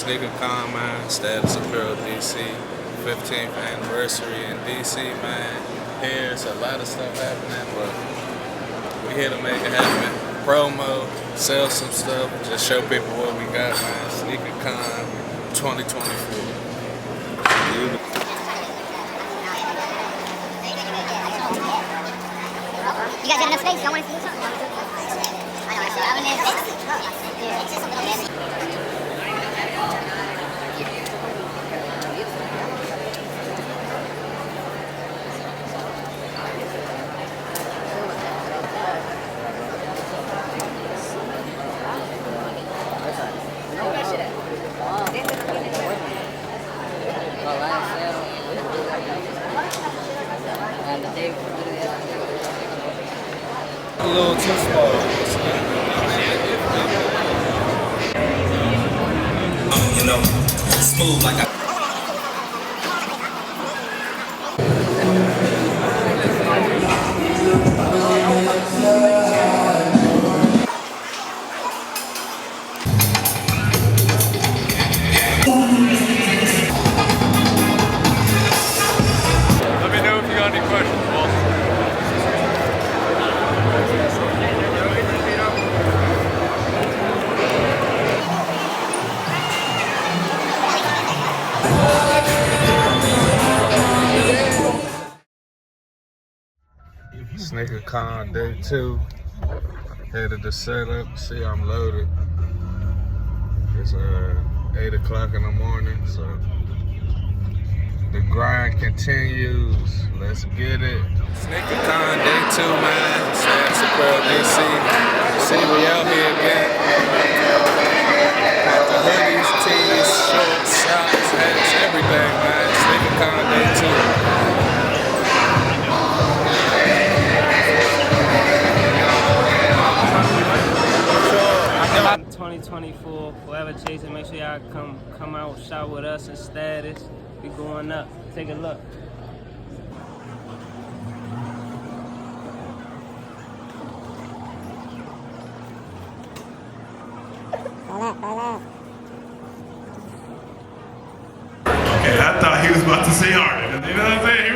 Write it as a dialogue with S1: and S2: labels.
S1: SneakerCon, man. Status Apparel DC. 15th anniversary in DC, man. Here's a lot of stuff happening, but we here to make it happen. Promo, sell some stuff, just show people what we got, man. SneakerCon 2024.
S2: You guys have enough space? Y'all want to see something?
S1: A little too small.
S3: You know, smooth like I.
S4: Let me know if you got any questions, boss.
S1: SneakerCon day 2. Headed to setup. See, I'm loaded. It's 8 o'clock in the morning, so the grind continues. Let's get it. SneakerCon day 2, man. Status Apparel DC. See, we out here again. Got the hoodies, tees, shorts, socks, hats, everything, man. SneakerCon day 2.
S5: 2024, forever chasing. Make sure y'all come out, shop with us in Status. We going up. Take a look.
S6: Okay, I thought he was about to say Harden. You know what I'm saying?